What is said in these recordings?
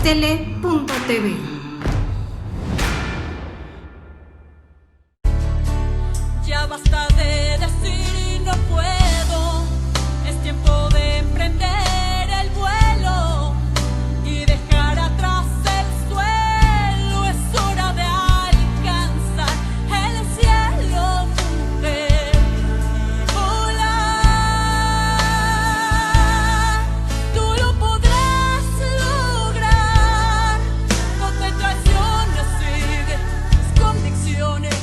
Tele.tv. Ya basta de decir no puedo, es tiempo de emprender el vuelo y dejar atrás el suelo, es hora de alcanzar el cielo, mujer, volar, tú lo podrás lograr, no te traiciones, sigue tus convicciones.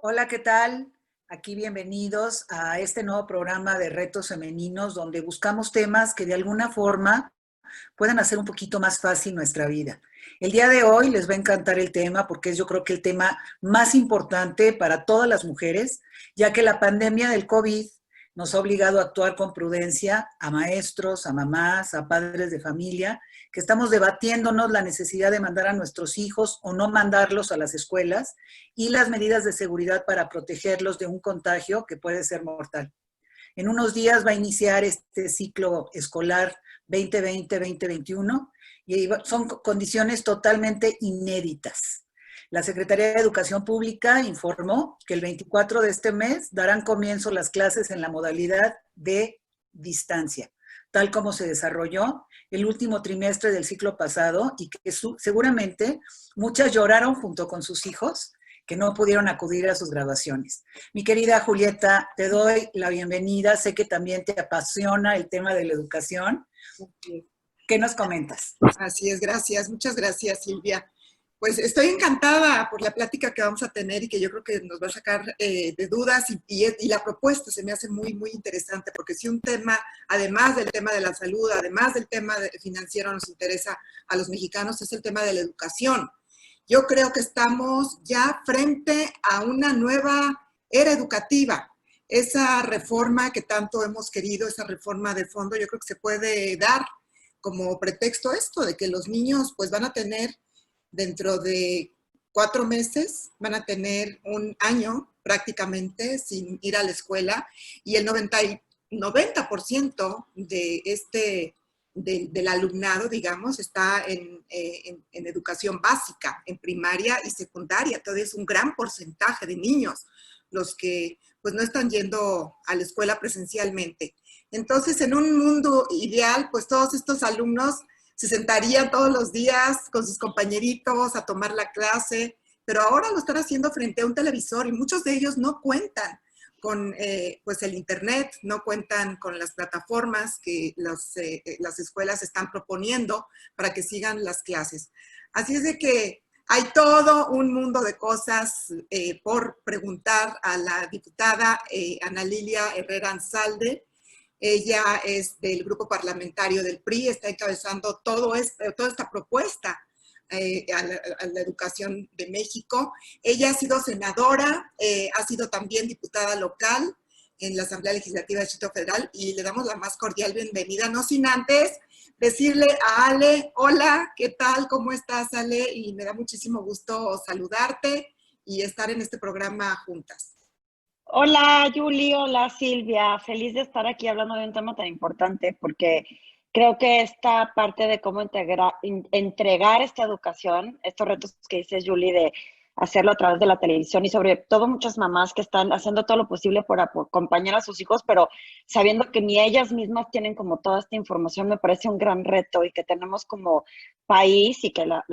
Hola, ¿qué tal? Aquí bienvenidos a este nuevo programa de Retos Femeninos, donde buscamos temas que de alguna forma puedan hacer un poquito más fácil nuestra vida. El día de hoy les va a encantar el tema porque es yo creo que el tema más importante para todas las mujeres, ya que la pandemia del COVID nos ha obligado a actuar con prudencia a maestros, a mamás, a padres de familia, que estamos debatiéndonos la necesidad de mandar a nuestros hijos o no mandarlos a las escuelas y las medidas de seguridad para protegerlos de un contagio que puede ser mortal. En unos días va a iniciar este ciclo escolar 2020-2021 y son condiciones totalmente inéditas. La Secretaría de Educación Pública informó que el 24 de este mes darán comienzo las clases en la modalidad de distancia, tal como se desarrolló el último trimestre del ciclo pasado y que seguramente muchas lloraron junto con sus hijos que no pudieron acudir a sus graduaciones. Mi querida Julieta, te doy la bienvenida. Sé que también te apasiona el tema de la educación. ¿Qué nos comentas? Así es, gracias. Muchas gracias, Silvia. Pues estoy encantada por la plática que vamos a tener y que yo creo que nos va a sacar de dudas y la propuesta se me hace muy, muy interesante porque si un tema, además del tema de la salud, además del tema financiero nos interesa a los mexicanos, es el tema de la educación. Yo creo que estamos ya frente a una nueva era educativa. Esa reforma que tanto hemos querido, esa reforma de fondo, yo creo que se puede dar como pretexto esto de que los niños pues van a tener dentro de 4 meses, van a tener un año prácticamente sin ir a la escuela y el 90% del alumnado, digamos, está en educación básica, en primaria y secundaria. Todavía es un gran porcentaje de niños los que pues no están yendo a la escuela presencialmente. Entonces, en un mundo ideal, pues todos estos alumnos se sentarían todos los días con sus compañeritos a tomar la clase, pero ahora lo están haciendo frente a un televisor y muchos de ellos no cuentan con pues el internet, no cuentan con las plataformas que las escuelas están proponiendo para que sigan las clases. Así es de que hay todo un mundo de cosas por preguntar a la diputada Ana Lilia Herrera Anzalde. Ella es del grupo parlamentario del PRI, está encabezando toda esta propuesta a la educación de México. Ella ha sido senadora, ha sido también diputada local en la Asamblea Legislativa del Distrito Federal y le damos la más cordial bienvenida, no sin antes decirle a Ale, hola, ¿qué tal? ¿Cómo estás, Ale? Y me da muchísimo gusto saludarte y estar en este programa juntas. Hola, Yuli, hola, Silvia. Feliz de estar aquí hablando de un tema tan importante porque creo que esta parte de cómo entregar esta educación, estos retos que dices, Yuli, de hacerlo a través de la televisión y sobre todo muchas mamás que están haciendo todo lo posible por acompañar a sus hijos, pero sabiendo que ni ellas mismas tienen como toda esta información, me parece un gran reto y que tenemos como país y que la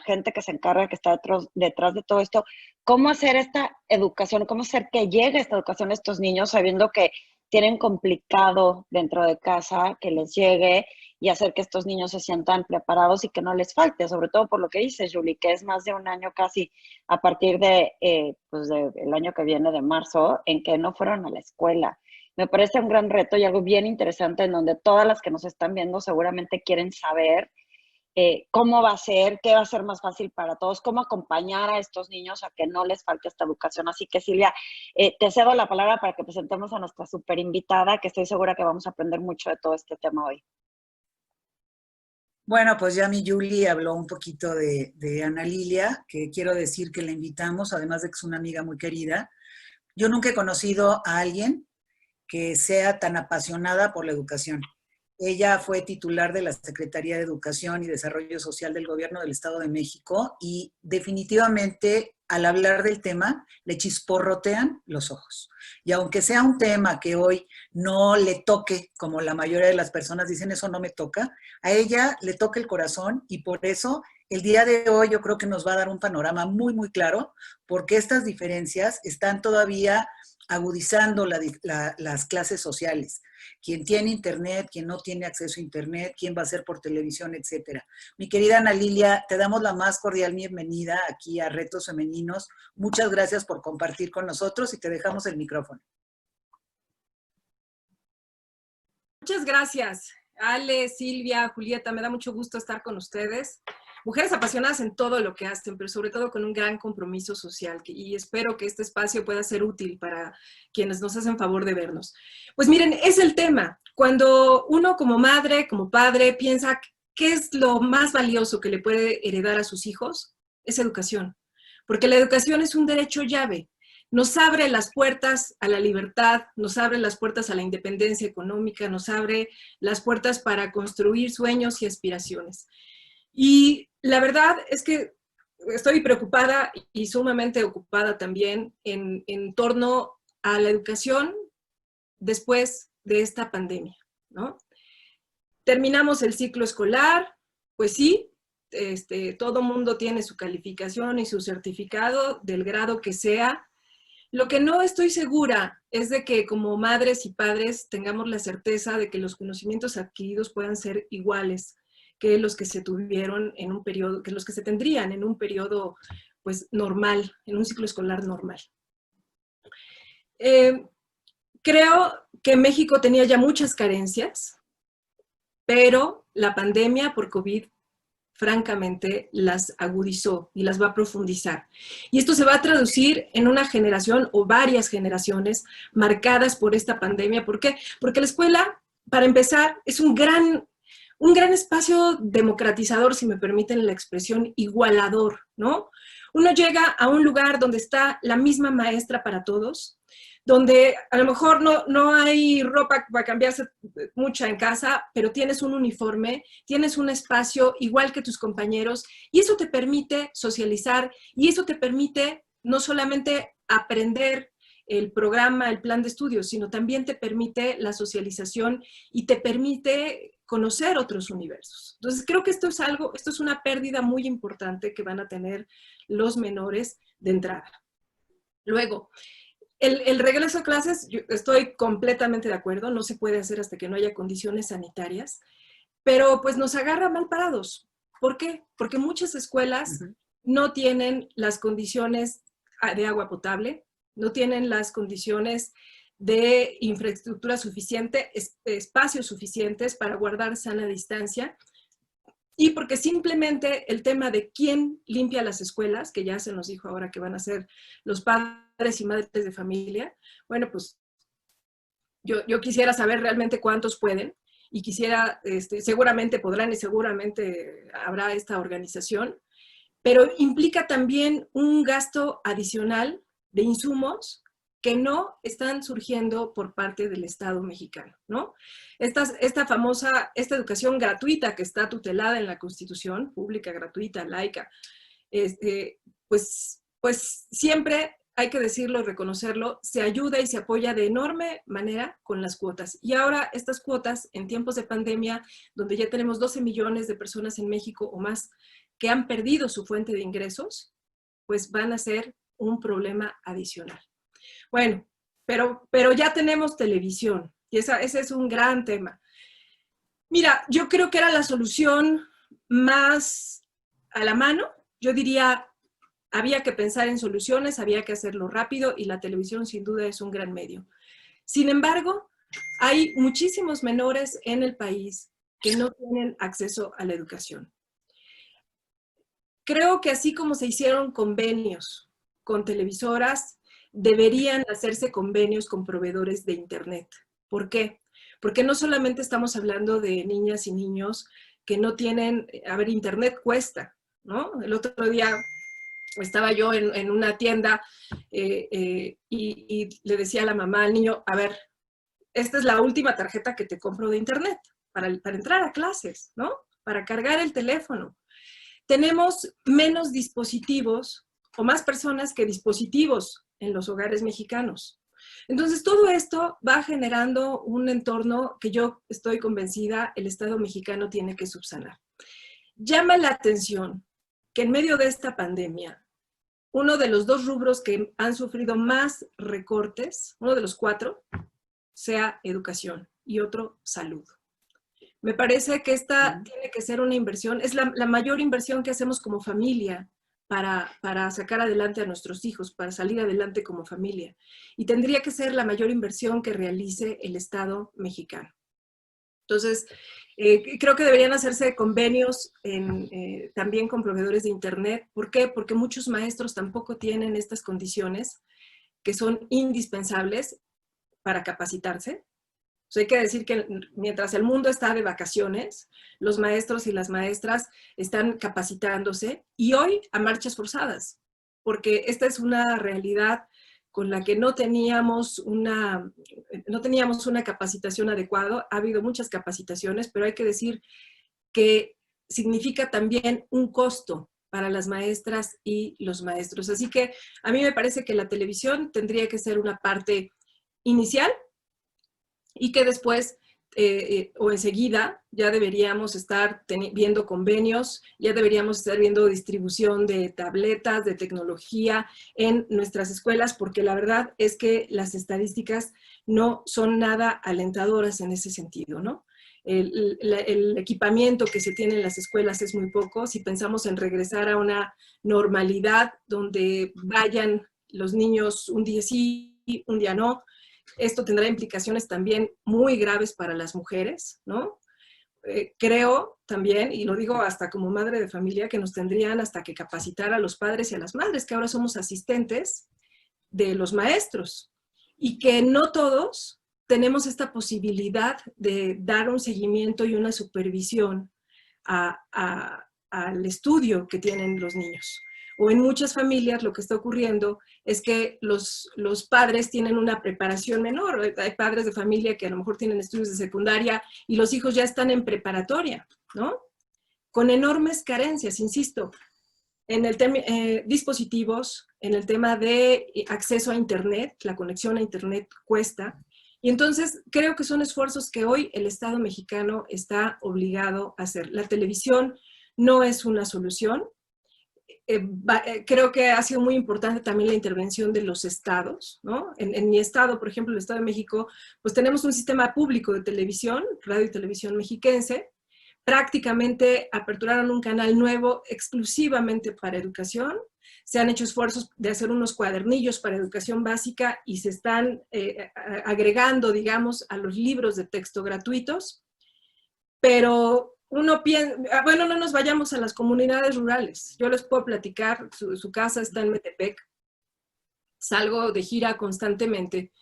gente que se encarga, que está detrás de todo esto, cómo hacer esta educación, cómo hacer que llegue esta educación a estos niños sabiendo que tienen complicado dentro de casa, que les llegue y hacer que estos niños se sientan preparados y que no les falte, sobre todo por lo que dices, Julie, que es más de un año casi a partir de, pues del año que viene, de marzo, en que no fueron a la escuela. Me parece un gran reto y algo bien interesante en donde todas las que nos están viendo seguramente quieren saber cómo va a ser, qué va a ser más fácil para todos, cómo acompañar a estos niños a que no les falte esta educación. Así que, Silvia, te cedo la palabra para que presentemos a nuestra super invitada, que estoy segura que vamos a aprender mucho de todo este tema hoy. Bueno, pues ya mi Yuli habló un poquito de Ana Lilia, que quiero decir que la invitamos, además de que es una amiga muy querida. Yo nunca he conocido a alguien que sea tan apasionada por la educación. Ella fue titular de la Secretaría de Educación y Desarrollo Social del Gobierno del Estado de México y definitivamente al hablar del tema le chisporrotean los ojos. Y aunque sea un tema que hoy no le toque, como la mayoría de las personas dicen, eso no me toca, a ella le toca el corazón y por eso el día de hoy yo creo que nos va a dar un panorama muy, muy claro, porque estas diferencias están todavía agudizando las clases sociales. Quién tiene internet, quién no tiene acceso a internet, quién va a ser por televisión, etcétera. Mi querida Ana Lilia, te damos la más cordial bienvenida aquí a Retos Femeninos. Muchas gracias por compartir con nosotros y te dejamos el micrófono. Muchas gracias, Ale, Silvia, Julieta, me da mucho gusto estar con ustedes. Mujeres apasionadas en todo lo que hacen, pero sobre todo con un gran compromiso social y espero que este espacio pueda ser útil para quienes nos hacen favor de vernos. Pues miren, es el tema. Cuando uno como madre, como padre, piensa qué es lo más valioso que le puede heredar a sus hijos, es educación. Porque la educación es un derecho llave. Nos abre las puertas a la libertad, nos abre las puertas a la independencia económica, nos abre las puertas para construir sueños y aspiraciones. Y la verdad es que estoy preocupada y sumamente ocupada también en torno a la educación después de esta pandemia, ¿no? Terminamos el ciclo escolar, pues sí, todo mundo tiene su calificación y su certificado del grado que sea. Lo que no estoy segura es de que como madres y padres tengamos la certeza de que los conocimientos adquiridos puedan ser iguales que los que se tuvieron en un periodo, que los que se tendrían en un periodo pues normal, en un ciclo escolar normal. Creo que México tenía ya muchas carencias, pero la pandemia por COVID francamente las agudizó y las va a profundizar. Y esto se va a traducir en una generación o varias generaciones marcadas por esta pandemia. ¿Por qué? Porque la escuela, para empezar, es un gran espacio democratizador, si me permiten la expresión, igualador, ¿no? Uno llega a un lugar donde está la misma maestra para todos, donde a lo mejor no hay ropa para cambiarse mucha en casa, pero tienes un uniforme, tienes un espacio igual que tus compañeros, y eso te permite socializar, y eso te permite no solamente aprender el programa, el plan de estudios, sino también te permite la socialización y te permite conocer otros universos. Entonces creo que esto es una pérdida muy importante que van a tener los menores de entrada. Luego, el regreso a clases, yo estoy completamente de acuerdo, no se puede hacer hasta que no haya condiciones sanitarias, pero pues nos agarra mal parados. ¿Por qué? Porque muchas escuelas no tienen las condiciones de agua potable, no tienen las condiciones de infraestructura suficiente, espacios suficientes para guardar sana distancia, y porque simplemente el tema de quién limpia las escuelas, que ya se nos dijo ahora que van a ser los padres y madres de familia, bueno, pues yo quisiera saber realmente cuántos pueden, y quisiera, seguramente podrán y seguramente habrá esta organización, pero implica también un gasto adicional de insumos que no están surgiendo por parte del Estado mexicano, ¿no? Esta educación gratuita que está tutelada en la Constitución, pública, gratuita, laica, pues siempre, hay que decirlo, reconocerlo, se ayuda y se apoya de enorme manera con las cuotas. Y ahora estas cuotas, en tiempos de pandemia, donde ya tenemos 12 millones de personas en México o más que han perdido su fuente de ingresos, pues van a ser un problema adicional. Bueno, pero ya tenemos televisión y ese es un gran tema. Mira, yo creo que era la solución más a la mano. Yo diría, había que pensar en soluciones, había que hacerlo rápido y la televisión sin duda es un gran medio. Sin embargo, hay muchísimos menores en el país que no tienen acceso a la educación. Creo que así como se hicieron convenios con televisoras, deberían hacerse convenios con proveedores de internet. ¿Por qué? Porque no solamente estamos hablando de niñas y niños que no tienen, a ver, internet cuesta, ¿no? El otro día estaba yo en una tienda y le decía a la mamá al niño, a ver, esta es la última tarjeta que te compro de internet, para entrar a clases, ¿no? Para cargar el teléfono. Tenemos menos dispositivos o más personas que dispositivos en los hogares mexicanos. Entonces, todo esto va generando un entorno que yo estoy convencida el Estado mexicano tiene que subsanar. Llama la atención que en medio de esta pandemia, uno de los 2 rubros que han sufrido más recortes, uno de los 4, sea educación y otro salud. Me parece que esta tiene que ser una inversión, es la mayor inversión que hacemos como familia para sacar adelante a nuestros hijos, para salir adelante como familia. Y tendría que ser la mayor inversión que realice el Estado mexicano. Entonces, creo que deberían hacerse convenios también con proveedores de Internet. ¿Por qué? Porque muchos maestros tampoco tienen estas condiciones que son indispensables para capacitarse. O sea, hay que decir que mientras el mundo está de vacaciones, los maestros y las maestras están capacitándose y hoy a marchas forzadas, porque esta es una realidad con la que no teníamos una capacitación adecuada. Ha habido muchas capacitaciones, pero hay que decir que significa también un costo para las maestras y los maestros. Así que a mí me parece que la televisión tendría que ser una parte inicial y que después o enseguida ya deberíamos estar viendo convenios, ya deberíamos estar viendo distribución de tabletas, de tecnología en nuestras escuelas, porque la verdad es que las estadísticas no son nada alentadoras en ese sentido, ¿no? El equipamiento que se tiene en las escuelas es muy poco. Si pensamos en regresar a una normalidad donde vayan los niños un día sí, un día no, esto tendrá implicaciones también muy graves para las mujeres, ¿no? Creo también, y lo digo hasta como madre de familia, que nos tendrían hasta que capacitar a los padres y a las madres, que ahora somos asistentes de los maestros, y que no todos tenemos esta posibilidad de dar un seguimiento y una supervisión al estudio que tienen los niños. O en muchas familias lo que está ocurriendo es que los padres tienen una preparación menor. Hay padres de familia que a lo mejor tienen estudios de secundaria y los hijos ya están en preparatoria, ¿no? Con enormes carencias, insisto, en el tema dispositivos, en el tema de acceso a Internet, la conexión a Internet cuesta. Y entonces creo que son esfuerzos que hoy el Estado mexicano está obligado a hacer. La televisión no es una solución. Creo que ha sido muy importante también la intervención de los estados, ¿no? En mi estado, por ejemplo, el Estado de México, pues tenemos un sistema público de televisión, radio y televisión mexiquense. Prácticamente aperturaron un canal nuevo exclusivamente para educación. Se han hecho esfuerzos de hacer unos cuadernillos para educación básica y se están agregando, digamos, a los libros de texto gratuitos. Pero uno piensa, bueno, no nos vayamos a las comunidades rurales. Yo les puedo platicar, su casa está en Metepec, salgo de gira constantemente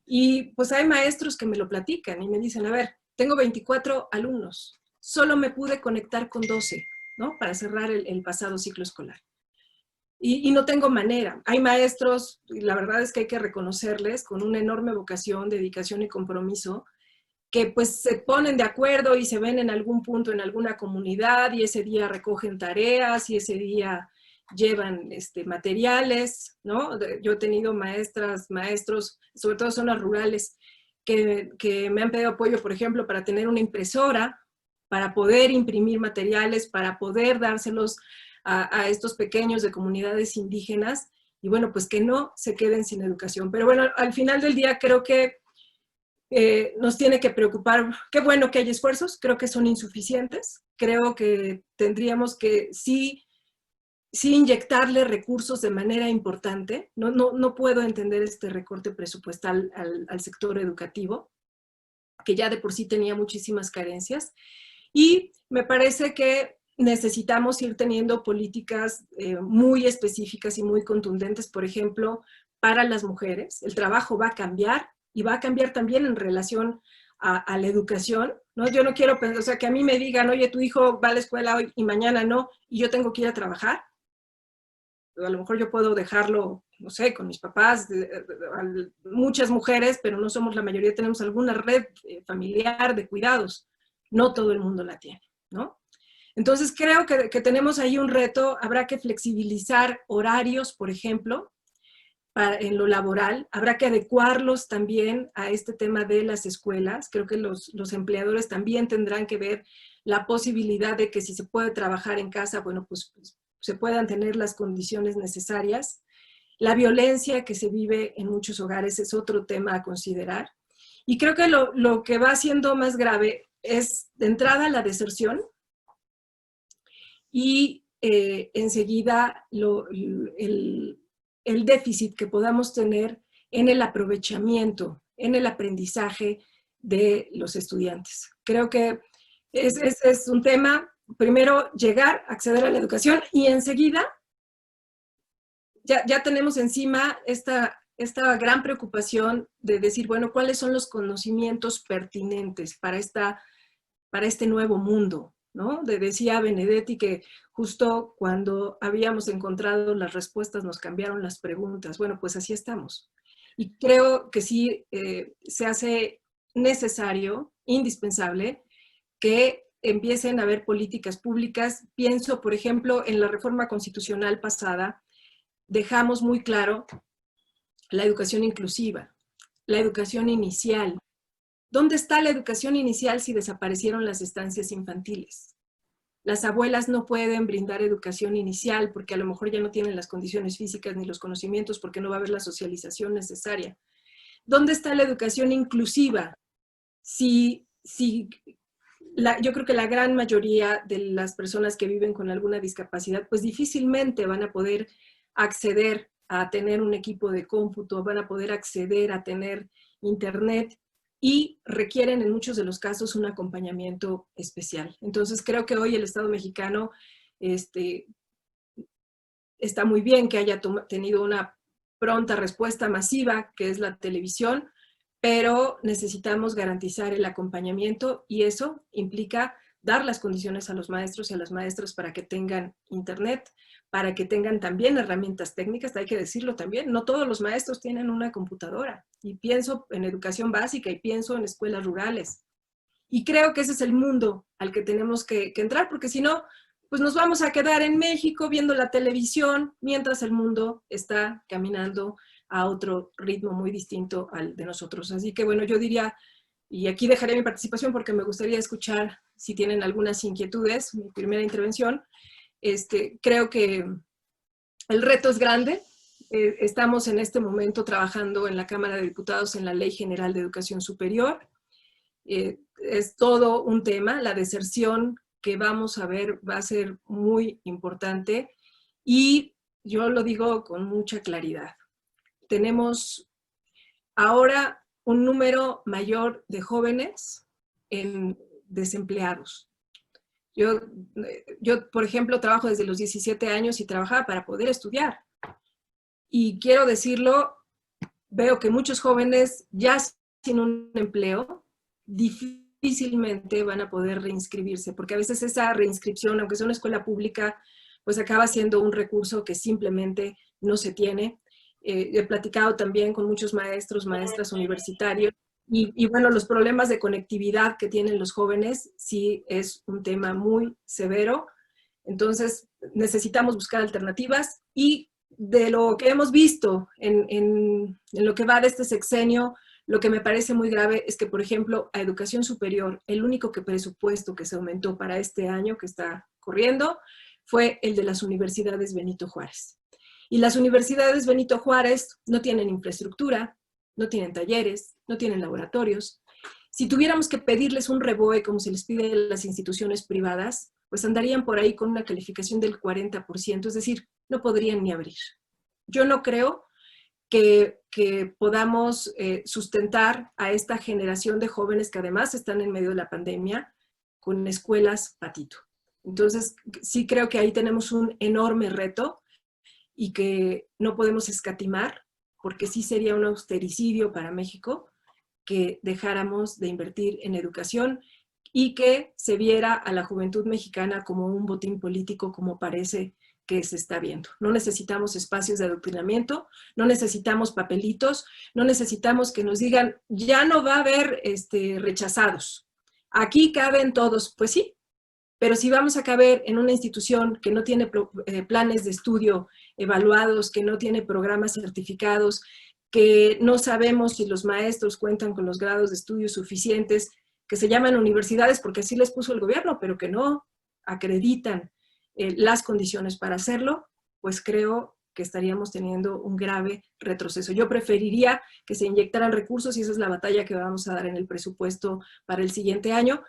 y pues hay maestros que me lo platican y me dicen, a ver, tengo 24 alumnos, solo me pude conectar con 12, ¿no? Para cerrar el pasado ciclo escolar. Y no tengo manera. Hay maestros, y la verdad es que hay que reconocerles, con una enorme vocación, dedicación y compromiso, que pues se ponen de acuerdo y se ven en algún punto en alguna comunidad y ese día recogen tareas y ese día llevan materiales, ¿no? Yo he tenido maestras, maestros, sobre todo zonas rurales, que me han pedido apoyo, por ejemplo, para tener una impresora, para poder imprimir materiales, para poder dárselos a estos pequeños de comunidades indígenas y bueno, pues que no se queden sin educación. Pero bueno, al final del día creo que nos tiene que preocupar. Qué bueno que hay esfuerzos, creo que son insuficientes, creo que tendríamos que sí inyectarle recursos de manera importante. No puedo entender este recorte presupuestal al sector educativo, que ya de por sí tenía muchísimas carencias, y me parece que necesitamos ir teniendo políticas muy específicas y muy contundentes, por ejemplo, para las mujeres. El trabajo va a cambiar, y va a cambiar también en relación a la educación, ¿no? Yo no quiero pensar, o sea, que a mí me digan, oye, tu hijo va a la escuela hoy y mañana no, y yo tengo que ir a trabajar. A lo mejor yo puedo dejarlo, no sé, con mis papás, muchas mujeres, pero no somos la mayoría, tenemos alguna red familiar de cuidados. no todo el mundo la tiene, ¿no? Entonces creo que tenemos ahí un reto, habrá que flexibilizar horarios, por ejemplo, en lo laboral, habrá que adecuarlos también a este tema de las escuelas. Creo que los empleadores también tendrán que ver la posibilidad de que si se puede trabajar en casa, bueno, pues se puedan tener las condiciones necesarias. La violencia que se vive en muchos hogares es otro tema a considerar. Y creo que lo que va siendo más grave es, de entrada, la deserción y enseguida el déficit que podamos tener en el aprovechamiento, en el aprendizaje de los estudiantes. Creo que ese es un tema, primero llegar, acceder a la educación y enseguida ya tenemos encima esta gran preocupación de decir, bueno, ¿cuáles son los conocimientos pertinentes para este nuevo mundo? ¿No? Decía Benedetti que justo cuando habíamos encontrado las respuestas nos cambiaron las preguntas. Bueno, pues así estamos. Y creo que sí se hace necesario, indispensable, que empiecen a haber políticas públicas. Pienso, por ejemplo, en la reforma constitucional pasada, dejamos muy claro la educación inclusiva, la educación inicial. ¿Dónde está la educación inicial si desaparecieron las estancias infantiles? Las abuelas no pueden brindar educación inicial porque a lo mejor ya no tienen las condiciones físicas ni los conocimientos porque no va a haber la socialización necesaria. ¿Dónde está la educación inclusiva? Yo creo que la gran mayoría de las personas que viven con alguna discapacidad, pues difícilmente van a poder acceder a tener un equipo de cómputo, van a poder acceder a tener internet, y requieren en muchos de los casos un acompañamiento especial. Entonces creo que hoy el Estado mexicano está muy bien que haya tenido una pronta respuesta masiva, que es la televisión, pero necesitamos garantizar el acompañamiento y eso implica dar las condiciones a los maestros y a las maestras para que tengan internet, para que tengan también herramientas técnicas, hay que decirlo también, no todos los maestros tienen una computadora, y pienso en educación básica y pienso en escuelas rurales. Y creo que ese es el mundo al que tenemos que entrar, porque si no, pues nos vamos a quedar en México viendo la televisión, mientras el mundo está caminando a otro ritmo muy distinto al de nosotros. Así que bueno, yo diría, y aquí dejaré mi participación porque me gustaría escuchar si tienen algunas inquietudes, mi primera intervención. Creo que el reto es grande. Estamos en este momento trabajando en la Cámara de Diputados en la Ley General de Educación Superior. Es todo un tema. La deserción que vamos a ver va a ser muy importante y yo lo digo con mucha claridad. Tenemos ahora un número mayor de jóvenes desempleados. Yo, por ejemplo, trabajo desde los 17 años y trabajaba para poder estudiar. Y quiero decirlo, veo que muchos jóvenes ya sin un empleo difícilmente van a poder reinscribirse, porque a veces esa reinscripción, aunque sea una escuela pública, pues acaba siendo un recurso que simplemente no se tiene. He platicado también con muchos maestros, maestras universitarios, y bueno, los problemas de conectividad que tienen los jóvenes sí es un tema muy severo. Entonces necesitamos buscar alternativas y de lo que hemos visto en lo que va de este sexenio, lo que me parece muy grave es que, por ejemplo, a educación superior, el único presupuesto que se aumentó para este año que está corriendo fue el de las universidades Benito Juárez. Y las universidades Benito Juárez no tienen infraestructura, no tienen talleres, no tienen laboratorios. Si tuviéramos que pedirles un REBOE como se les pide a las instituciones privadas, pues andarían por ahí con una calificación del 40%, es decir, no podrían ni abrir. Yo no creo que podamos sustentar a esta generación de jóvenes que además están en medio de la pandemia con escuelas patito. Entonces, sí creo que ahí tenemos un enorme reto y que no podemos escatimar, porque sí sería un austericidio para México que dejáramos de invertir en educación y que se viera a la juventud mexicana como un botín político, como parece que se está viendo. No necesitamos espacios de adoctrinamiento, no necesitamos papelitos, no necesitamos que nos digan, ya no va a haber rechazados. Aquí caben todos, pues sí, pero si vamos a caber en una institución que no tiene planes de estudio evaluados, que no tiene programas certificados, que no sabemos si los maestros cuentan con los grados de estudio suficientes, que se llaman universidades porque así les puso el gobierno, pero que no acreditan las condiciones para hacerlo, pues creo que estaríamos teniendo un grave retroceso. Yo preferiría que se inyectaran recursos, y esa es la batalla que vamos a dar en el presupuesto para el siguiente año,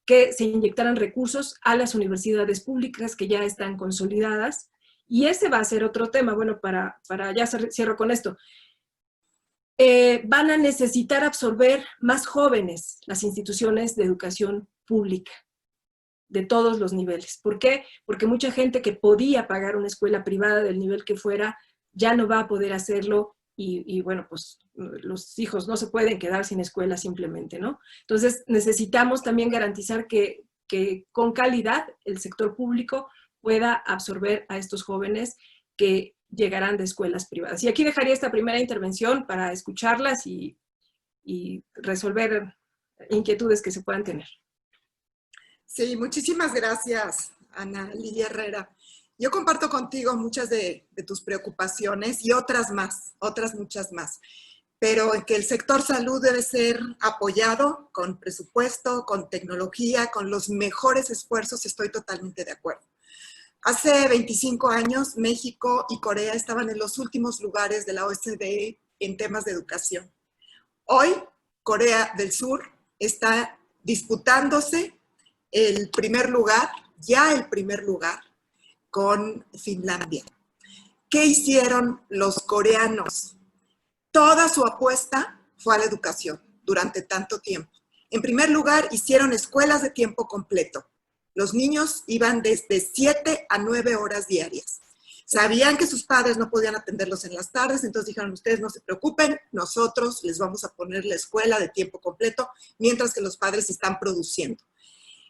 que se inyectaran recursos a las universidades públicas que ya están consolidadas, y ese va a ser otro tema. Bueno, para ya cierro con esto. Van a necesitar absorber más jóvenes las instituciones de educación pública, de todos los niveles. ¿Por qué? Porque mucha gente que podía pagar una escuela privada del nivel que fuera, ya no va a poder hacerlo, y bueno, pues los hijos no se pueden quedar sin escuela simplemente, ¿no? Entonces necesitamos también garantizar que con calidad el sector público pueda absorber a estos jóvenes que llegarán de escuelas privadas. Y aquí dejaría esta primera intervención para escucharlas y resolver inquietudes que se puedan tener. Sí, muchísimas gracias, Ana Lilia Herrera. Yo comparto contigo muchas de tus preocupaciones y otras muchas más. Pero en que el sector salud debe ser apoyado con presupuesto, con tecnología, con los mejores esfuerzos, estoy totalmente de acuerdo. Hace 25 años, México y Corea estaban en los últimos lugares de la OCDE en temas de educación. Hoy, Corea del Sur está disputándose el primer lugar con Finlandia. ¿Qué hicieron los coreanos? Toda su apuesta fue a la educación durante tanto tiempo. En primer lugar, hicieron escuelas de tiempo completo. Los niños iban desde 7 a 9 horas diarias. Sabían que sus padres no podían atenderlos en las tardes, entonces dijeron, ustedes no se preocupen, nosotros les vamos a poner la escuela de tiempo completo mientras que los padres están produciendo.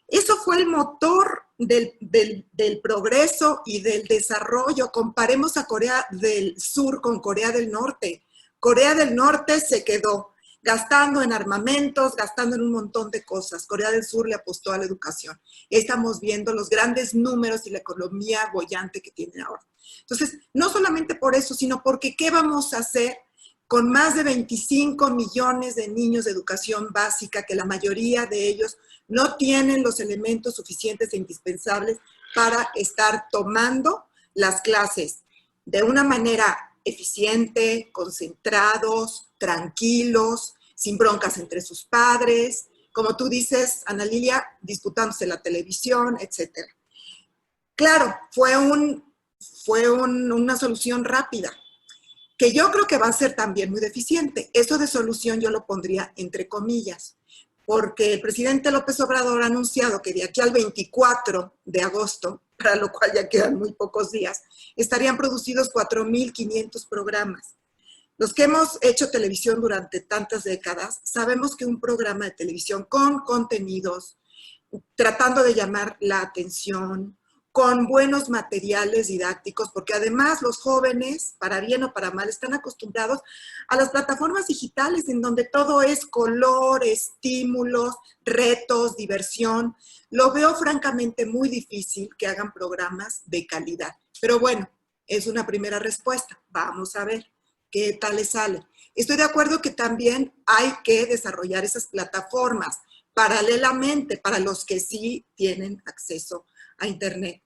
Eso fue el motor del progreso y del desarrollo. Comparemos a Corea del Sur con Corea del Norte. Corea del Norte se quedó gastando en armamentos, gastando en un montón de cosas. Corea del Sur le apostó a la educación. Estamos viendo los grandes números y la economía boyante que tiene ahora. Entonces, no solamente por eso, sino porque ¿qué vamos a hacer con más de 25 millones de niños de educación básica, que la mayoría de ellos no tienen los elementos suficientes e indispensables para estar tomando las clases de una manera eficiente, concentrados, tranquilos, sin broncas entre sus padres, como tú dices, Ana Lilia, disputándose la televisión, etc. Claro, fue una solución rápida, que yo creo que va a ser también muy deficiente. Eso de solución yo lo pondría entre comillas, porque el presidente López Obrador ha anunciado que de aquí al 24 de agosto, para lo cual ya quedan muy pocos días, estarían producidos 4.500 programas. Los que hemos hecho televisión durante tantas décadas, sabemos que un programa de televisión con contenidos, tratando de llamar la atención, con buenos materiales didácticos, porque además los jóvenes, para bien o para mal, están acostumbrados a las plataformas digitales en donde todo es color, estímulos, retos, diversión. Lo veo francamente muy difícil que hagan programas de calidad. Pero bueno, es una primera respuesta. Vamos a ver qué tal les sale. Estoy de acuerdo que también hay que desarrollar esas plataformas paralelamente para los que sí tienen acceso a Internet.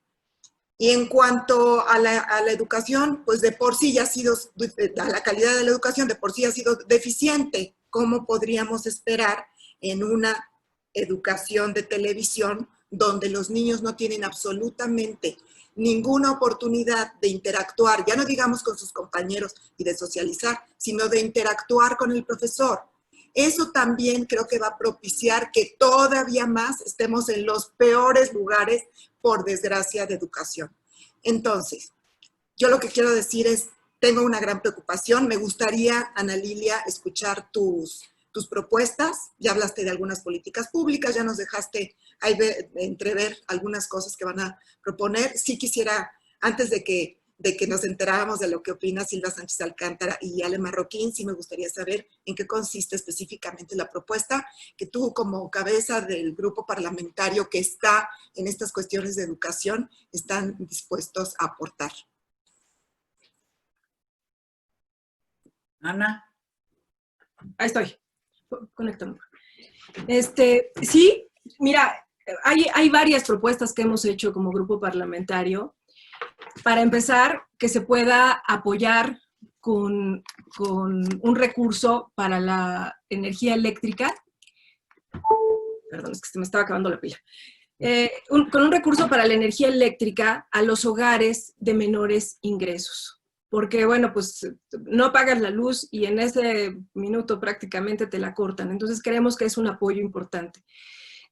Y en cuanto a la educación, pues de por sí ya ha sido, a la calidad de la educación de por sí ha sido deficiente. ¿Cómo podríamos esperar en una educación de televisión donde los niños no tienen absolutamente ninguna oportunidad de interactuar, ya no digamos con sus compañeros y de socializar, sino de interactuar con el profesor? Eso también creo que va a propiciar que todavía más estemos en los peores lugares, por desgracia, de educación. Entonces, yo lo que quiero decir es, tengo una gran preocupación. Me gustaría, Ana Lilia, escuchar tus propuestas. Ya hablaste de algunas políticas públicas, ya nos dejaste ahí entrever algunas cosas que van a proponer. Sí quisiera, antes de que de que nos enteráramos de lo que opina Silvia Sánchez Alcántara y Ale Marroquín. Sí me gustaría saber en qué consiste específicamente la propuesta que tú, como cabeza del grupo parlamentario que está en estas cuestiones de educación, están dispuestos a aportar. Ana. Ahí estoy, conectando. Sí, mira, hay varias propuestas que hemos hecho como grupo parlamentario. Para empezar, que se pueda apoyar con un recurso para la energía eléctrica. Perdón, es que se me estaba acabando la pila. Con un recurso para la energía eléctrica a los hogares de menores ingresos. Porque, bueno, pues no apagas la luz y en ese minuto prácticamente te la cortan. Entonces creemos que es un apoyo importante.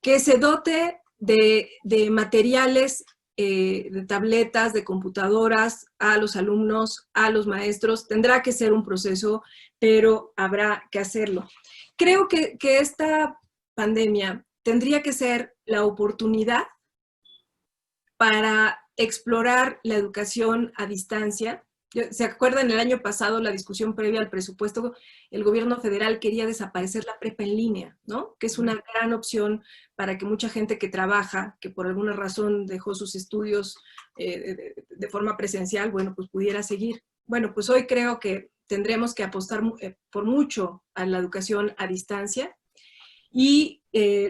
Que se dote de materiales, de tabletas, de computadoras a los alumnos, a los maestros. Tendrá que ser un proceso, pero habrá que hacerlo. Creo que esta pandemia tendría que ser la oportunidad para explorar la educación a distancia. ¿Se acuerdan el año pasado la discusión previa al presupuesto? El gobierno federal quería desaparecer la prepa en línea, ¿no? Que es una gran opción para que mucha gente que trabaja, que por alguna razón dejó sus estudios de forma presencial, bueno, pues pudiera seguir. Bueno, pues hoy creo que tendremos que apostar por mucho a la educación a distancia y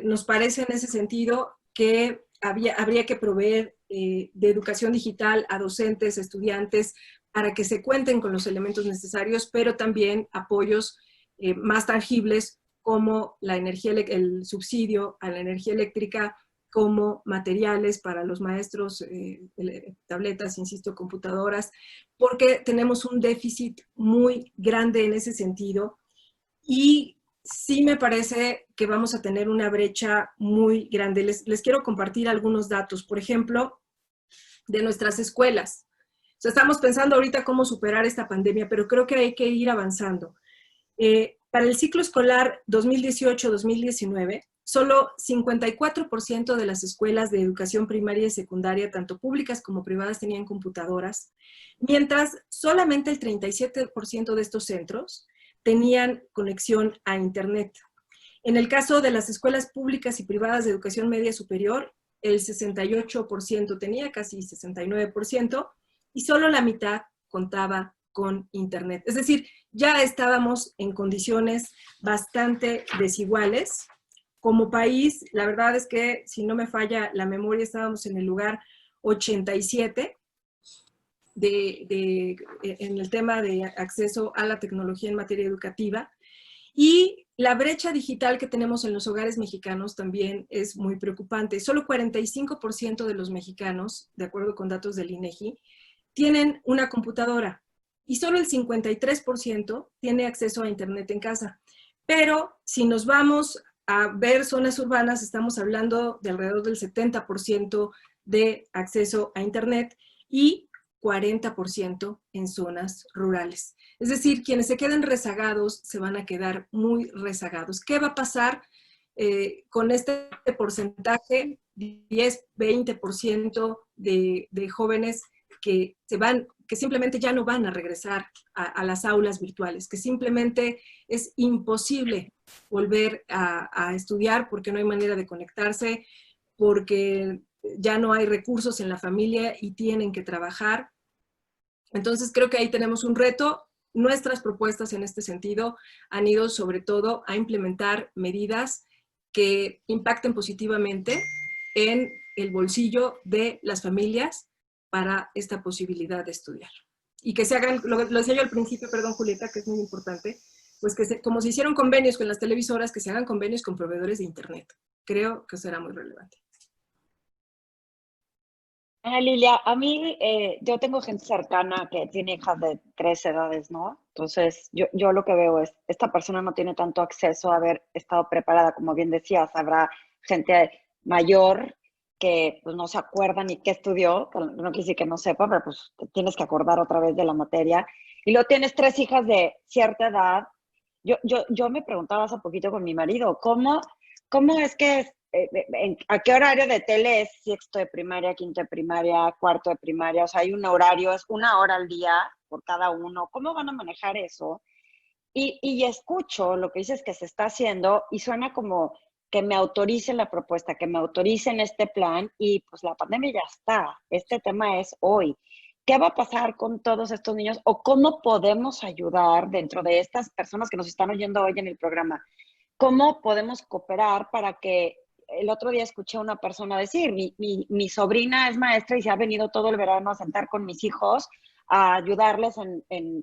nos parece en ese sentido que habría que proveer de educación digital a docentes, estudiantes, para que se cuenten con los elementos necesarios, pero también apoyos más tangibles como la energía, el subsidio a la energía eléctrica, como materiales para los maestros, tabletas, insisto, computadoras, porque tenemos un déficit muy grande en ese sentido y sí me parece que vamos a tener una brecha muy grande. Les quiero compartir algunos datos, por ejemplo, de nuestras escuelas. O sea, estamos pensando ahorita cómo superar esta pandemia, pero creo que hay que ir avanzando. Para el ciclo escolar 2018-2019, solo 54% de las escuelas de educación primaria y secundaria, tanto públicas como privadas, tenían computadoras, mientras solamente el 37% de estos centros tenían conexión a Internet. En el caso de las escuelas públicas y privadas de educación media superior, el 68% tenía, casi 69%, y solo la mitad contaba con Internet. Es decir, ya estábamos en condiciones bastante desiguales. Como país, la verdad es que, si no me falla la memoria, estábamos en el lugar 87 en el tema de acceso a la tecnología en materia educativa. Y la brecha digital que tenemos en los hogares mexicanos también es muy preocupante. Solo 45% de los mexicanos, de acuerdo con datos del INEGI, tienen una computadora y solo el 53% tiene acceso a Internet en casa. Pero si nos vamos a ver zonas urbanas, estamos hablando de alrededor del 70% de acceso a Internet y 40% en zonas rurales. Es decir, quienes se queden rezagados se van a quedar muy rezagados. ¿Qué va a pasar con este porcentaje? 10-20% de jóvenes que simplemente ya no van a regresar a las aulas virtuales, que simplemente es imposible volver a estudiar porque no hay manera de conectarse, porque ya no hay recursos en la familia y tienen que trabajar. Entonces creo que ahí tenemos un reto. Nuestras propuestas en este sentido han ido sobre todo a implementar medidas que impacten positivamente en el bolsillo de las familias para esta posibilidad de estudiar. Y que se hagan, lo decía yo al principio, perdón Julieta, que es muy importante, pues que como se hicieron convenios con las televisoras, que se hagan convenios con proveedores de Internet. Creo que será muy relevante. Lilia, a mí, yo tengo gente cercana que tiene hijas de 3 edades, ¿no? Entonces, yo lo que veo es, esta persona no tiene tanto acceso a haber estado preparada, como bien decías, habrá gente mayor que pues, no se acuerda ni qué estudió, no quiere decir que no sepa, pero pues te tienes que acordar otra vez de la materia. Y luego tienes 3 hijas de cierta edad. Yo me preguntaba hace poquito con mi marido, ¿cómo ¿Cómo es que a qué horario de tele es sexto de primaria, quinto de primaria, cuarto de primaria? O sea, hay un horario, es 1 hora al día por cada uno. ¿Cómo van a manejar eso? Y escucho lo que dices que se está haciendo y suena como que me autoricen la propuesta, que me autoricen este plan y pues la pandemia ya está. Este tema es hoy. ¿Qué va a pasar con todos estos niños o cómo podemos ayudar dentro de estas personas que nos están oyendo hoy en el programa? ¿Cómo podemos cooperar para que el otro día escuché a una persona decir, mi sobrina es maestra y se ha venido todo el verano a sentar con mis hijos a ayudarles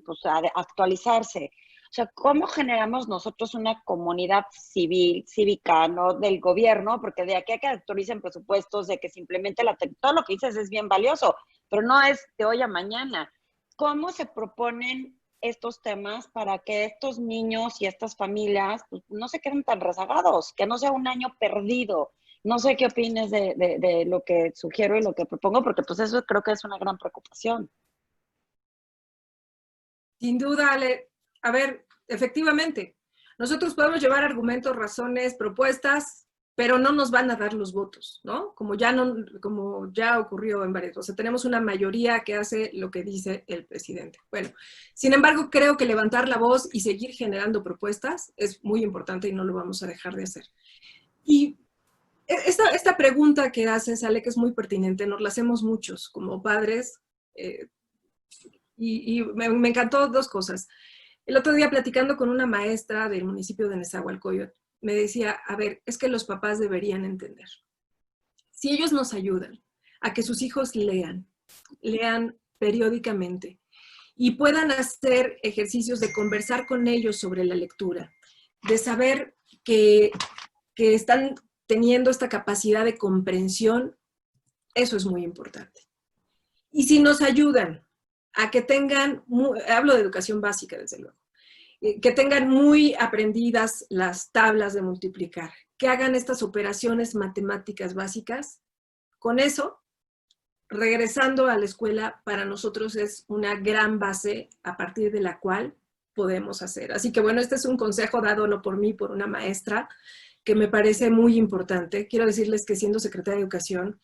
pues, a actualizarse? O sea, ¿cómo generamos nosotros una comunidad civil, cívica, no del gobierno? Porque de aquí a que actualicen presupuestos, de que simplemente todo lo que dices es bien valioso, pero no es de hoy a mañana. ¿Cómo se proponen estos temas para que estos niños y estas familias pues, no se queden tan rezagados, que no sea un año perdido? No sé qué opines de lo que sugiero y lo que propongo, porque pues eso creo que es una gran preocupación. Sin duda, Ale. A ver, efectivamente, nosotros podemos llevar argumentos, razones, propuestas, pero no nos van a dar los votos, ¿no? Como ya ocurrió en varios. O sea, tenemos una mayoría que hace lo que dice el presidente. Bueno, sin embargo, creo que levantar la voz y seguir generando propuestas es muy importante y no lo vamos a dejar de hacer. Y esta pregunta que haces, Ale, que es muy pertinente, nos la hacemos muchos como padres, y me encantó dos cosas. El otro día platicando con una maestra del municipio de Nezahualcóyotl, me decía, a ver, es que los papás deberían entender. Si ellos nos ayudan a que sus hijos lean periódicamente y puedan hacer ejercicios de conversar con ellos sobre la lectura, de saber que están teniendo esta capacidad de comprensión, eso es muy importante. Y si nos ayudan a que tengan, hablo de educación básica desde luego, que tengan muy aprendidas las tablas de multiplicar, que hagan estas operaciones matemáticas básicas, con eso, regresando a la escuela, para nosotros es una gran base a partir de la cual podemos hacer. Así que bueno, este es un consejo dado no por mí, por una maestra, que me parece muy importante. Quiero decirles que siendo secretaria de Educación,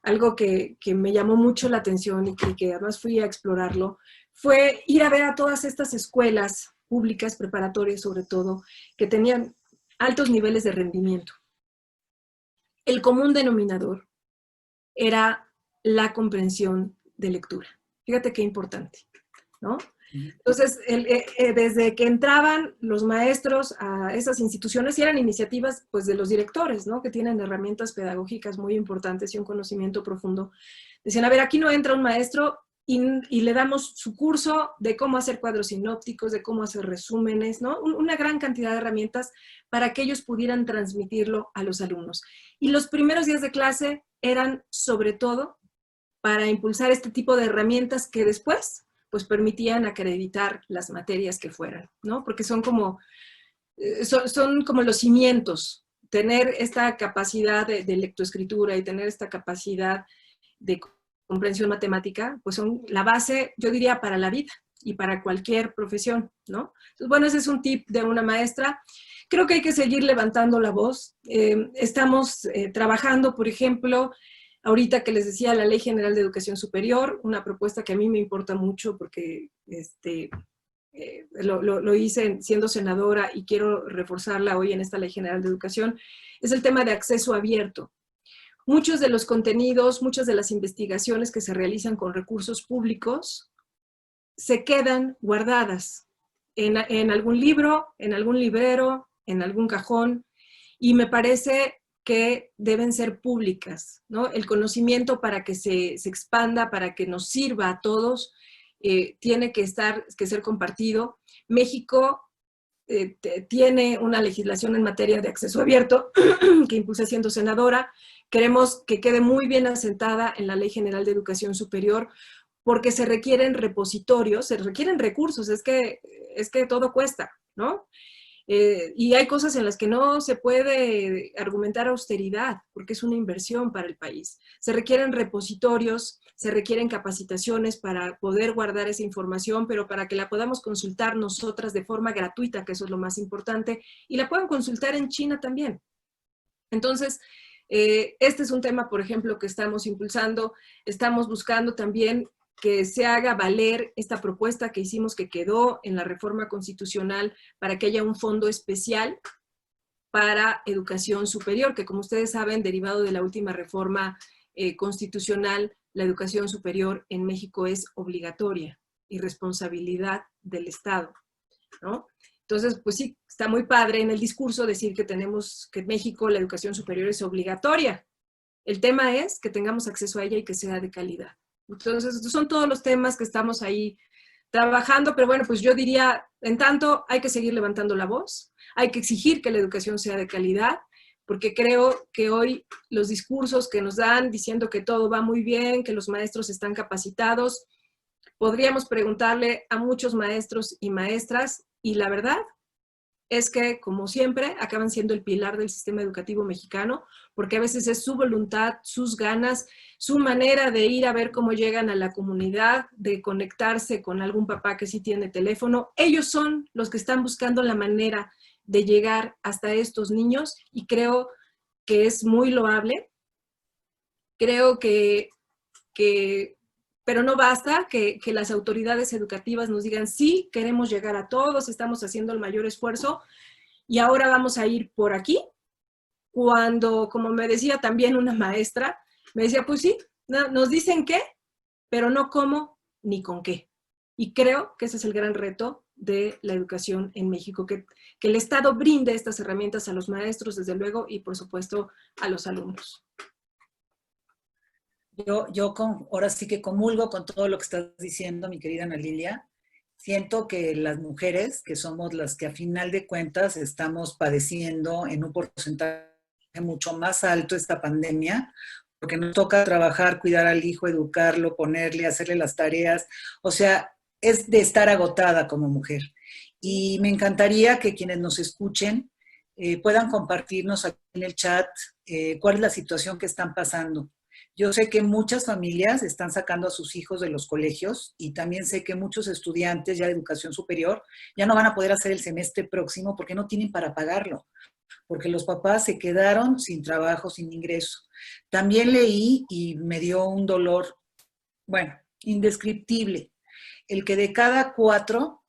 algo que me llamó mucho la atención y que además fui a explorarlo, fue ir a ver a todas estas escuelas públicas, preparatorias sobre todo, que tenían altos niveles de rendimiento. El común denominador era la comprensión de lectura. Fíjate qué importante, ¿no? Entonces, desde que entraban los maestros a esas instituciones, y eran iniciativas pues, de los directores, ¿no? Que tienen herramientas pedagógicas muy importantes y un conocimiento profundo, decían, a ver, aquí no entra un maestro y le damos su curso de cómo hacer cuadros sinópticos, de cómo hacer resúmenes, ¿no? Una gran cantidad de herramientas para que ellos pudieran transmitirlo a los alumnos. Y los primeros días de clase eran, sobre todo, para impulsar este tipo de herramientas que después pues permitían acreditar las materias que fueran, ¿no? Porque son como los cimientos, tener esta capacidad de lectoescritura y tener esta capacidad de comprensión matemática, pues son la base, yo diría, para la vida y para cualquier profesión, ¿no? Entonces, bueno, ese es un tip de una maestra. Creo que hay que seguir levantando la voz. Estamos trabajando, por ejemplo, ahorita que les decía la Ley General de Educación Superior, una propuesta que a mí me importa mucho porque lo hice siendo senadora y quiero reforzarla hoy en esta Ley General de Educación, es el tema de acceso abierto. Muchos de los contenidos, muchas de las investigaciones que se realizan con recursos públicos se quedan guardadas en algún libro, en algún librero, en algún cajón, y me parece que deben ser públicas, ¿no? El conocimiento para que se expanda, para que nos sirva a todos, tiene que ser compartido. México tiene una legislación en materia de acceso abierto que impulsé siendo senadora. Queremos que quede muy bien asentada en la Ley General de Educación Superior, porque se requieren repositorios, se requieren recursos, es que todo cuesta, ¿no? Y hay cosas en las que no se puede argumentar austeridad, porque es una inversión para el país. Se requieren repositorios, se requieren capacitaciones para poder guardar esa información, pero para que la podamos consultar nosotras de forma gratuita, que eso es lo más importante, y la puedan consultar en China también. Entonces, este es un tema, por ejemplo, que estamos impulsando. Estamos buscando también que se haga valer esta propuesta que hicimos, que quedó en la reforma constitucional, para que haya un fondo especial para educación superior, que como ustedes saben, derivado de la última reforma constitucional, la educación superior en México es obligatoria y responsabilidad del Estado, ¿no? Entonces, pues sí, está muy padre en el discurso decir que tenemos, que en México la educación superior es obligatoria. El tema es que tengamos acceso a ella y que sea de calidad. Entonces, estos son todos los temas que estamos ahí trabajando, pero bueno, pues yo diría, en tanto, hay que seguir levantando la voz, hay que exigir que la educación sea de calidad, porque creo que hoy los discursos que nos dan diciendo que todo va muy bien, que los maestros están capacitados, podríamos preguntarle a muchos maestros y maestras, y la verdad es que, como siempre, acaban siendo el pilar del sistema educativo mexicano, porque a veces es su voluntad, sus ganas, su manera de ir a ver cómo llegan a la comunidad, de conectarse con algún papá que sí tiene teléfono. Ellos son los que están buscando la manera de llegar hasta estos niños, y creo que es muy loable. Creo que pero no basta que las autoridades educativas nos digan, sí, queremos llegar a todos, estamos haciendo el mayor esfuerzo y ahora vamos a ir por aquí. Cuando, como me decía también una maestra, me decía, pues sí, nos dicen qué, pero no cómo ni con qué. Y creo que ese es el gran reto de la educación en México, que el Estado brinde estas herramientas a los maestros, desde luego, y por supuesto a los alumnos. Ahora sí que comulgo con todo lo que estás diciendo, mi querida Ana Lilia. Siento que las mujeres, que somos las que a final de cuentas estamos padeciendo en un porcentaje mucho más alto esta pandemia, porque nos toca trabajar, cuidar al hijo, educarlo, ponerle, hacerle las tareas. O sea, es de estar agotada como mujer. Y me encantaría que quienes nos escuchen puedan compartirnos aquí en el chat cuál es la situación que están pasando. Yo sé que muchas familias están sacando a sus hijos de los colegios y también sé que muchos estudiantes ya de educación superior ya no van a poder hacer el semestre próximo porque no tienen para pagarlo, porque los papás se quedaron sin trabajo, sin ingreso. También leí y me dio un dolor, bueno, indescriptible, el que de cada 4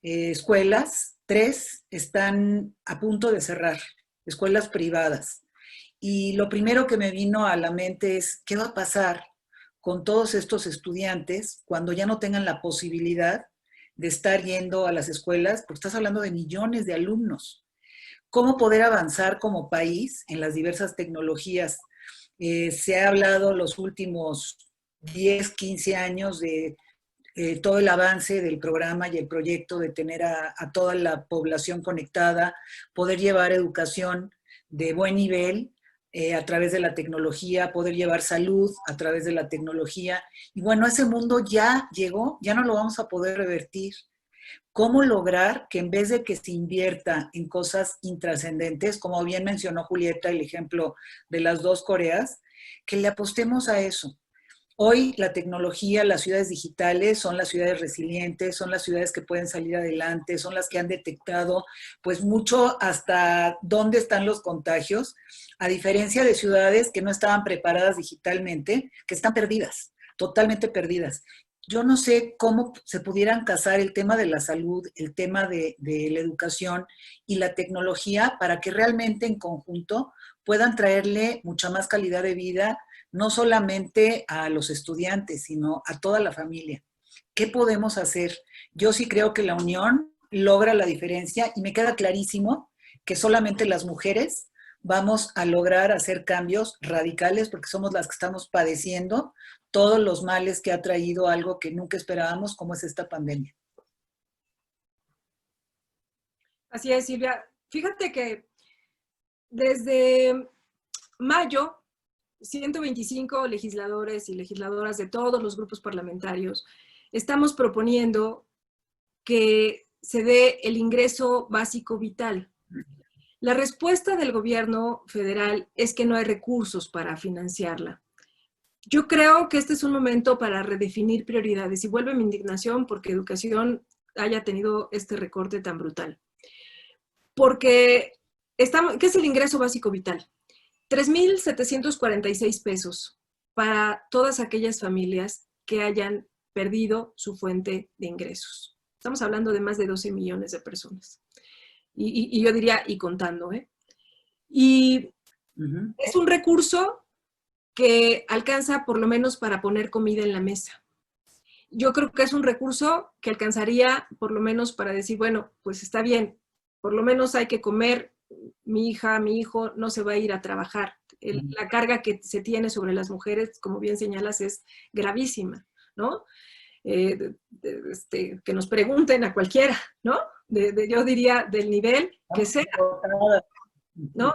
escuelas, 3 están a punto de cerrar, escuelas privadas. Y lo primero que me vino a la mente es, ¿qué va a pasar con todos estos estudiantes cuando ya no tengan la posibilidad de estar yendo a las escuelas? Porque estás hablando de millones de alumnos. ¿Cómo poder avanzar como país en las diversas tecnologías? Se ha hablado los últimos 10, 15 años de todo el avance del programa y el proyecto de tener a toda la población conectada, poder llevar educación de buen nivel, a través de la tecnología, poder llevar salud a través de la tecnología. Y bueno, ese mundo ya llegó, ya no lo vamos a poder revertir. ¿Cómo lograr que en vez de que se invierta en cosas intrascendentes, como bien mencionó Julieta, el ejemplo de las 2 Coreas, que le apostemos a eso? Hoy la tecnología, las ciudades digitales son las ciudades resilientes, son las ciudades que pueden salir adelante, son las que han detectado pues mucho hasta dónde están los contagios, a diferencia de ciudades que no estaban preparadas digitalmente, que están perdidas, totalmente perdidas. Yo no sé cómo se pudieran casar el tema de la salud, el tema de la educación y la tecnología para que realmente en conjunto puedan traerle mucha más calidad de vida, no solamente a los estudiantes, sino a toda la familia. ¿Qué podemos hacer? Yo sí creo que la unión logra la diferencia y me queda clarísimo que solamente las mujeres vamos a lograr hacer cambios radicales porque somos las que estamos padeciendo todos los males que ha traído algo que nunca esperábamos, como es esta pandemia. Así es, Silvia. Fíjate que desde mayo, 125 legisladores y legisladoras de todos los grupos parlamentarios estamos proponiendo que se dé el ingreso básico vital. La respuesta del gobierno federal es que no hay recursos para financiarla. Yo creo que este es un momento para redefinir prioridades y vuelve mi indignación porque educación haya tenido este recorte tan brutal. Porque ¿qué es el ingreso básico vital? 3,746 pesos para todas aquellas familias que hayan perdido su fuente de ingresos. Estamos hablando de más de 12 millones de personas. Y yo diría, y contando, ¿eh? Y es un recurso que alcanza por lo menos para poner comida en la mesa. Yo creo que es un recurso que alcanzaría por lo menos para decir, bueno, pues está bien, por lo menos hay que comer, mi hija, mi hijo no se va a ir a trabajar. La carga que se tiene sobre las mujeres, como bien señalas, es gravísima, ¿no? Que nos pregunten a cualquiera, ¿no? Yo diría del nivel que sea, ¿no?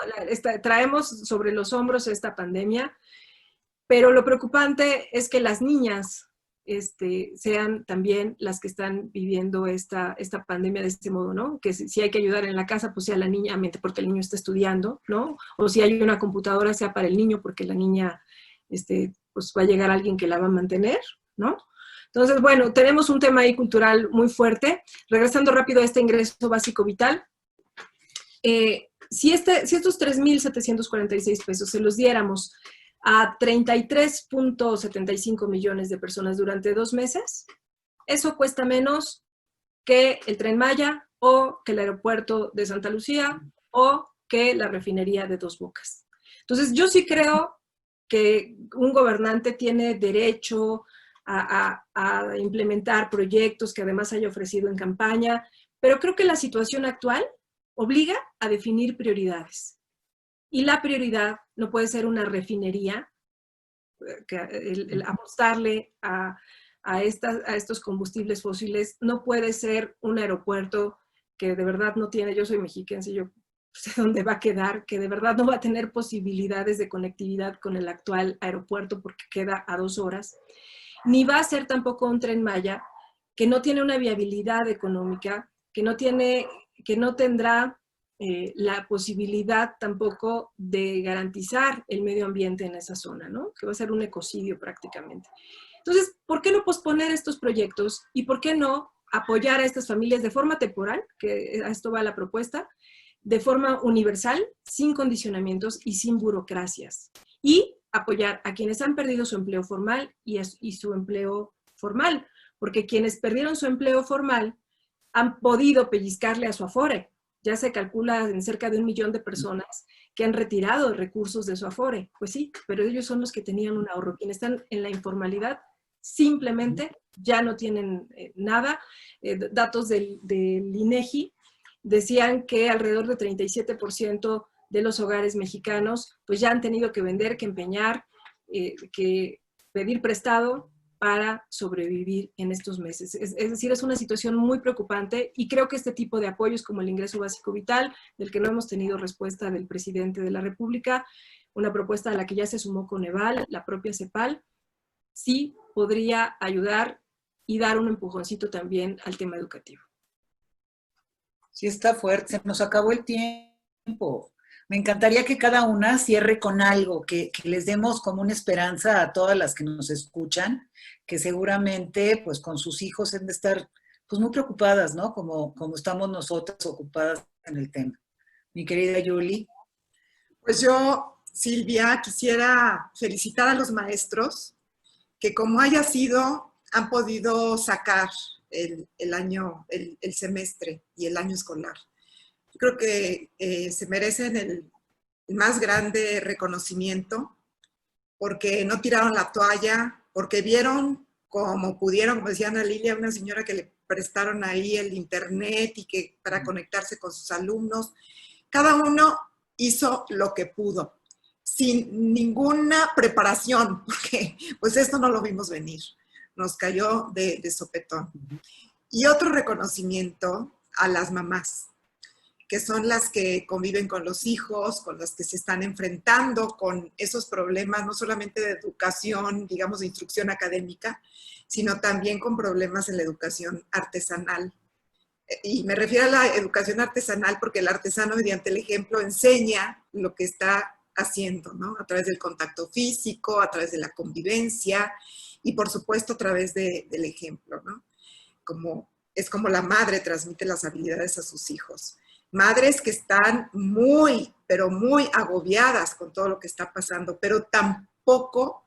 Traemos sobre los hombros esta pandemia, pero lo preocupante es que las niñas sean también las que están viviendo esta pandemia de este modo, ¿no? Que si hay que ayudar en la casa, pues sea la niña, porque el niño está estudiando, ¿no? O si hay una computadora, sea para el niño, porque la niña, pues va a llegar alguien que la va a mantener, ¿no? Entonces, bueno, tenemos un tema ahí cultural muy fuerte. Regresando rápido a este ingreso básico vital, si estos 3,746 pesos se los diéramos a 33.75 millones de personas durante 2 meses, eso cuesta menos que el Tren Maya o que el aeropuerto de Santa Lucía o que la refinería de Dos Bocas. Entonces, yo sí creo que un gobernante tiene derecho a implementar proyectos que además haya ofrecido en campaña, pero creo que la situación actual obliga a definir prioridades. Y la prioridad no puede ser una refinería, el apostarle a estos combustibles fósiles, no puede ser un aeropuerto que de verdad no tiene, yo soy mexiquense, yo sé dónde va a quedar, que de verdad no va a tener posibilidades de conectividad con el actual aeropuerto porque queda a 2 horas, ni va a ser tampoco un Tren Maya que no tiene una viabilidad económica, que no tendrá la posibilidad tampoco de garantizar el medio ambiente en esa zona, ¿no? Que va a ser un ecocidio prácticamente. Entonces, ¿por qué no posponer estos proyectos y por qué no apoyar a estas familias de forma temporal, que a esto va la propuesta, de forma universal, sin condicionamientos y sin burocracias? Y apoyar a quienes han perdido su empleo formal y su empleo formal, porque quienes perdieron su empleo formal han podido pellizcarle a su Afore. Ya se calcula en cerca de 1 millón de personas que han retirado recursos de su Afore. Pues sí, pero ellos son los que tenían un ahorro. Quienes están en la informalidad simplemente ya no tienen nada. Datos del INEGI decían que alrededor de 37% de los hogares mexicanos pues ya han tenido que vender, que empeñar, que pedir prestado para sobrevivir en estos meses. Es decir, es una situación muy preocupante y creo que este tipo de apoyos como el ingreso básico vital, del que no hemos tenido respuesta del presidente de la República, una propuesta a la que ya se sumó Coneval, la propia CEPAL, sí podría ayudar y dar un empujoncito también al tema educativo. Sí está fuerte, se nos acabó el tiempo. Me encantaría que cada una cierre con algo, que les demos como una esperanza a todas las que nos escuchan, que seguramente pues con sus hijos han de estar pues muy preocupadas, ¿no? Como estamos nosotras ocupadas en el tema. Mi querida Yuli. Pues yo, Silvia, quisiera felicitar a los maestros que como haya sido, han podido sacar el semestre y el año escolar. Yo creo que se merecen el más grande reconocimiento porque no tiraron la toalla, porque vieron como pudieron, como decía Ana Lilia, una señora que le prestaron ahí el internet y que para conectarse con sus alumnos. Cada uno hizo lo que pudo, sin ninguna preparación, porque pues esto no lo vimos venir, nos cayó de sopetón. Y otro reconocimiento a las mamás, que son las que conviven con los hijos, con las que se están enfrentando con esos problemas, no solamente de educación, digamos, de instrucción académica, sino también con problemas en la educación artesanal. Y me refiero a la educación artesanal porque el artesano, mediante el ejemplo, enseña lo que está haciendo, ¿no? A través del contacto físico, a través de la convivencia y, por supuesto, a través del ejemplo, ¿no? Es como la madre transmite las habilidades a sus hijos. madres que están muy, pero muy agobiadas con todo lo que está pasando, pero tampoco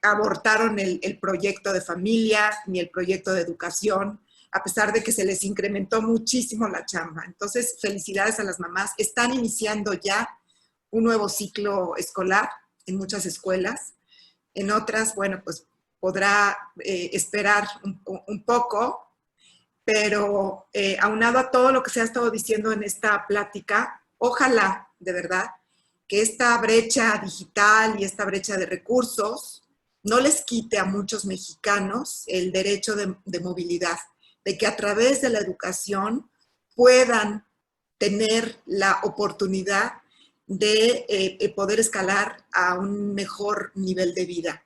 abortaron el proyecto de familia ni el proyecto de educación, a pesar de que se les incrementó muchísimo la chamba. Entonces, felicidades a las mamás. Están iniciando ya un nuevo ciclo escolar en muchas escuelas. En otras, bueno, pues podrá esperar un poco, pero aunado a todo lo que se ha estado diciendo en esta plática, ojalá, de verdad, que esta brecha digital y esta brecha de recursos no les quite a muchos mexicanos el derecho de movilidad, de que a través de la educación puedan tener la oportunidad de poder escalar a un mejor nivel de vida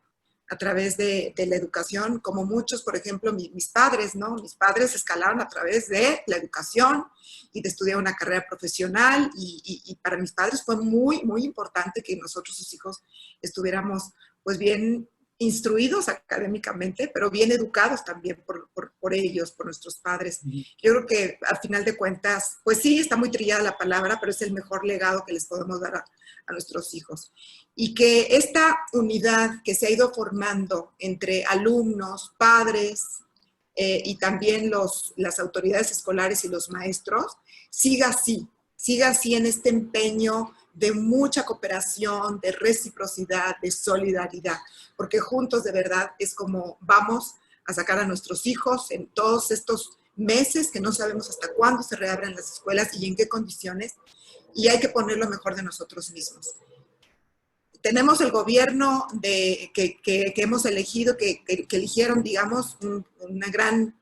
a través de la educación, como muchos, por ejemplo, mis padres, ¿no? Mis padres escalaron a través de la educación y de estudiar una carrera profesional y para mis padres fue muy, muy importante que nosotros, sus hijos, estuviéramos pues bien instruidos académicamente, pero bien educados también por ellos, por nuestros padres. Yo creo que al final de cuentas, pues sí, está muy trillada la palabra, pero es el mejor legado que les podemos dar a nuestros hijos. Y que esta unidad que se ha ido formando entre alumnos, padres y también las autoridades escolares y los maestros, siga así en este empeño de mucha cooperación, de reciprocidad, de solidaridad, porque juntos de verdad es como vamos a sacar a nuestros hijos en todos estos meses que no sabemos hasta cuándo se reabren las escuelas y en qué condiciones, y hay que poner lo mejor de nosotros mismos. Tenemos el gobierno que hemos elegido, que eligieron, digamos, una gran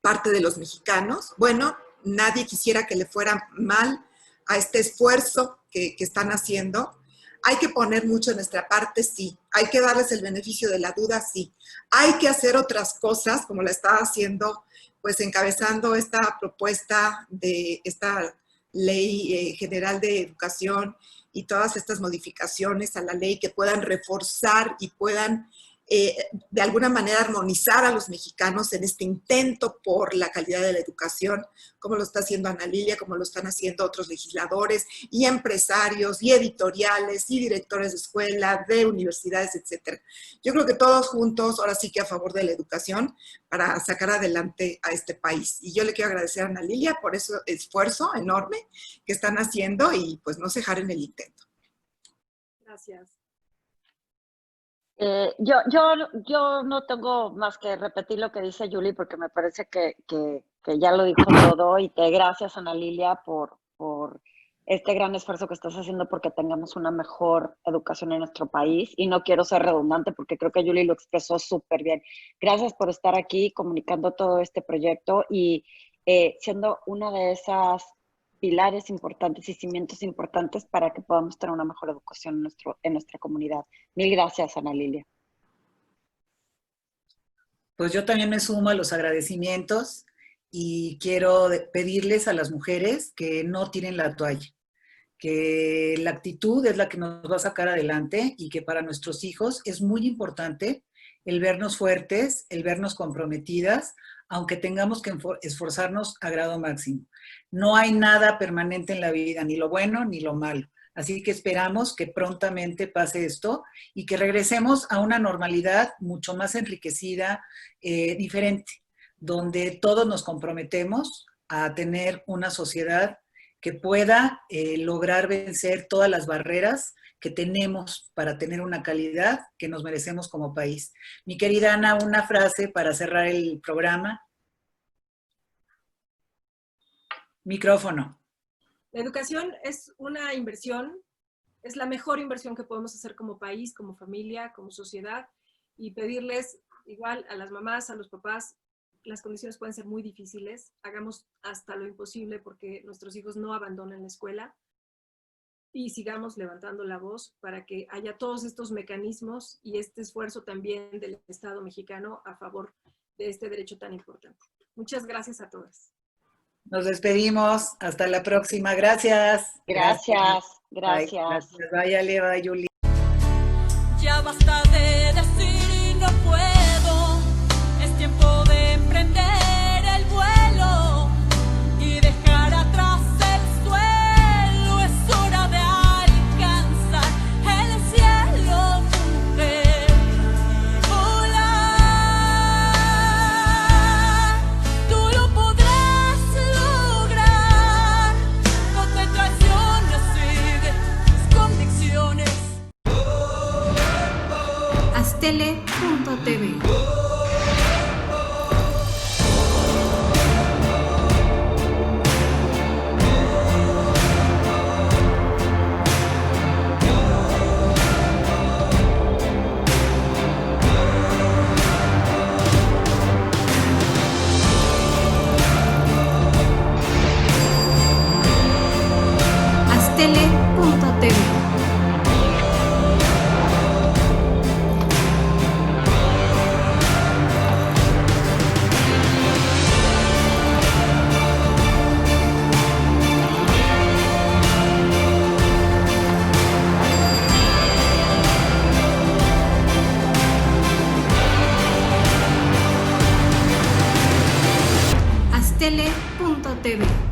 parte de los mexicanos. Bueno, nadie quisiera que le fuera mal a este esfuerzo que están haciendo. Hay que poner mucho de nuestra parte, sí. Hay que darles el beneficio de la duda, sí. Hay que hacer otras cosas, como la estaba haciendo, pues encabezando esta propuesta de esta Ley General de Educación y todas estas modificaciones a la ley que puedan reforzar y puedan de alguna manera armonizar a los mexicanos en este intento por la calidad de la educación, como lo está haciendo Ana Lilia, como lo están haciendo otros legisladores y empresarios y editoriales y directores de escuela, de universidades, etc. Yo creo que todos juntos, ahora sí que a favor de la educación, para sacar adelante a este país. Y yo le quiero agradecer a Ana Lilia por ese esfuerzo enorme que están haciendo y pues no cejar en el intento. Gracias. Yo no tengo más que repetir lo que dice Julie porque me parece que ya lo dijo todo y que gracias Ana Lilia por este gran esfuerzo que estás haciendo porque tengamos una mejor educación en nuestro país y no quiero ser redundante porque creo que Julie lo expresó súper bien. Gracias por estar aquí comunicando todo este proyecto y siendo una de esas pilares importantes y cimientos importantes para que podamos tener una mejor educación en nuestra comunidad. Mil gracias, Ana Lilia. Pues yo también me sumo a los agradecimientos y quiero pedirles a las mujeres que no tiren la toalla, que la actitud es la que nos va a sacar adelante y que para nuestros hijos es muy importante el vernos fuertes, el vernos comprometidas, aunque tengamos que esforzarnos a grado máximo. No hay nada permanente en la vida, ni lo bueno ni lo malo. Así que esperamos que prontamente pase esto y que regresemos a una normalidad mucho más enriquecida, diferente, donde todos nos comprometemos a tener una sociedad que pueda lograr vencer todas las barreras que tenemos para tener una calidad que nos merecemos como país. Mi querida Ana, una frase para cerrar el programa. Micrófono. La educación es una inversión, es la mejor inversión que podemos hacer como país, como familia, como sociedad, y pedirles igual a las mamás, a los papás, las condiciones pueden ser muy difíciles, hagamos hasta lo imposible porque nuestros hijos no abandonen la escuela y sigamos levantando la voz para que haya todos estos mecanismos y este esfuerzo también del Estado mexicano a favor de este derecho tan importante. Muchas gracias a todas. Nos despedimos. Hasta la próxima. Gracias. Gracias. Gracias. Vaya, Leva, Julie. Ya basta de decir no puedo, es tiempo de emprender el vuelo y dejar atrás Aztele.tv. Aztele.tv. Aztele.tv.